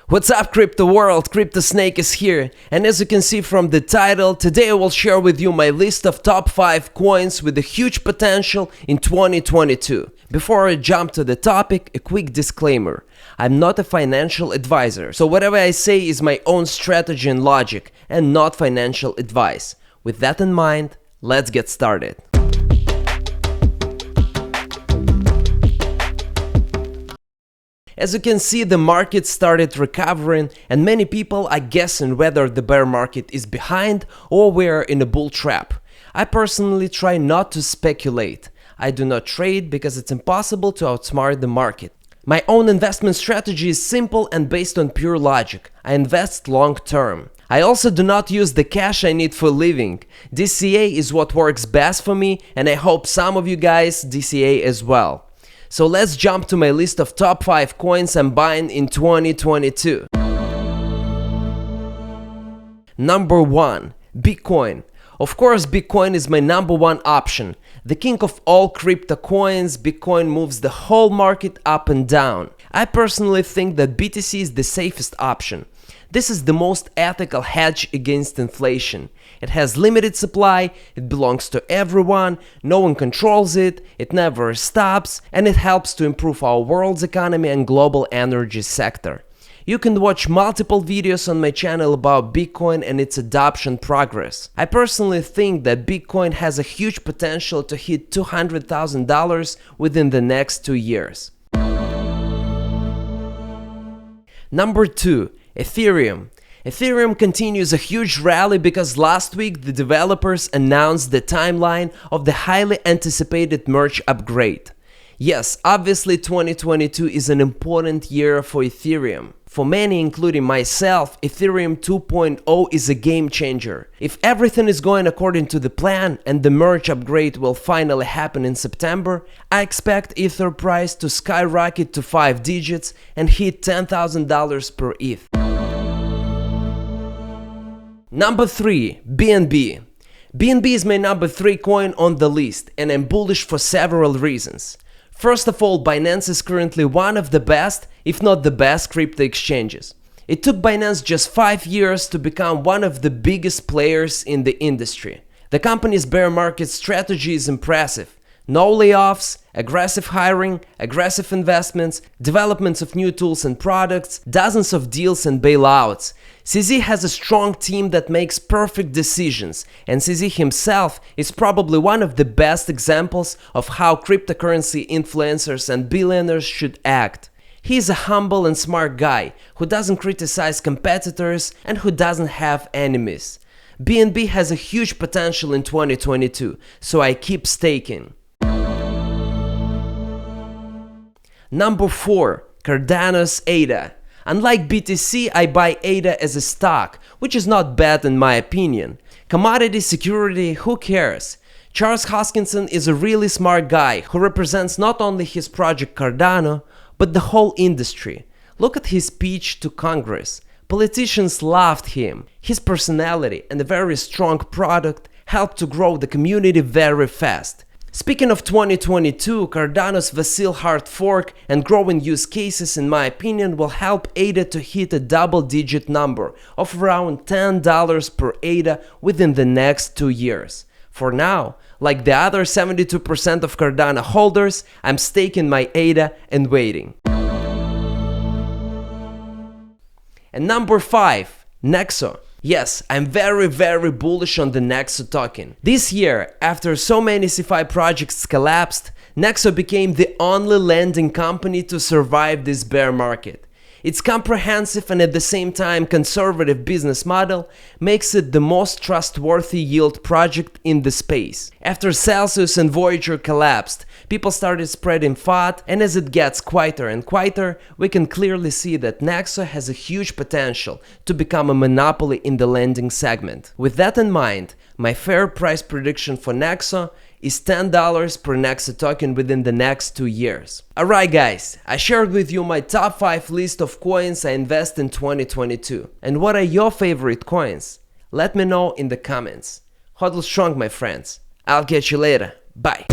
What's up, crypto world? Crypto Snake is here, and as you can see from the title, today I will share with you my list of top 5 coins with a huge potential in 2022. Before I jump to the topic, a quick disclaimer. I'm not a financial advisor, so whatever I say is my own strategy and logic, and not financial advice. With that in mind, let's get started. As you can see, the market started recovering and many people are guessing whether the bear market is behind or we're in a bull trap. I personally try not to speculate. I do not trade because it's impossible to outsmart the market. My own investment strategy is simple and based on pure logic. I invest long term. I also do not use the cash I need for living. DCA is what works best for me, and I hope some of you guys DCA as well. So let's jump to my list of top 5 coins I'm buying in 2022. Number 1. Bitcoin. Of course, Bitcoin is my number 1 option. The king of all crypto coins, Bitcoin moves the whole market up and down. I personally think that BTC is the safest option. This is the most ethical hedge against inflation. It has limited supply, it belongs to everyone, no one controls it, it never stops, and it helps to improve our world's economy and global energy sector. You can watch multiple videos on my channel about Bitcoin and its adoption progress. I personally think that Bitcoin has a huge potential to hit $200,000 within the next 2 years. Number 2. Ethereum. Ethereum continues a huge rally because last week the developers announced the timeline of the highly anticipated merge upgrade. Yes, obviously 2022 is an important year for Ethereum. For many, including myself, Ethereum 2.0 is a game changer. If everything is going according to the plan and the merge upgrade will finally happen in September, I expect Ether price to skyrocket to 5 digits and hit $10,000 per ETH. Number 3. BNB. BNB is my number 3 coin on the list, and I'm bullish for several reasons. First of all, Binance is currently one of the best, if not the best, crypto exchanges. It took Binance just 5 years to become one of the biggest players in the industry. The company's bear market strategy is impressive. No layoffs, aggressive hiring, aggressive investments, developments of new tools and products, dozens of deals and bailouts. CZ has a strong team that makes perfect decisions, and CZ himself is probably one of the best examples of how cryptocurrency influencers and billionaires should act. He is a humble and smart guy who doesn't criticize competitors and who doesn't have enemies. BNB has a huge potential in 2022, so I keep staking. Number 4. Cardano's ADA. Unlike BTC, I buy ADA as a stock, which is not bad in my opinion. Commodity security, who cares? Charles Hoskinson is a really smart guy who represents not only his project Cardano, but the whole industry. Look at his speech to Congress. Politicians loved him. His personality and a very strong product helped to grow the community very fast. Speaking of 2022, Cardano's Vasil hard fork and growing use cases, in my opinion, will help ADA to hit a double-digit number of around $10 per ADA within the next 2 years. For now, like the other 72% of Cardano holders, I'm staking my ADA and waiting. And number 5. Nexo. Yes, I'm very bullish on the Nexo token. This year, after so many CeFi projects collapsed, Nexo became the only lending company to survive this bear market. Its comprehensive and at the same time conservative business model makes it the most trustworthy yield project in the space. After Celsius and Voyager collapsed, people started spreading FUD, and as it gets quieter and quieter, we can clearly see that Nexo has a huge potential to become a monopoly in the lending segment. With that in mind, my fair price prediction for Nexo is $10 per Nexo token within the next 2 years. Alright guys, I shared with you my top 5 list of coins I invest in 2022. And what are your favorite coins? Let me know in the comments. Hodl strong, my friends. I'll catch you later. Bye.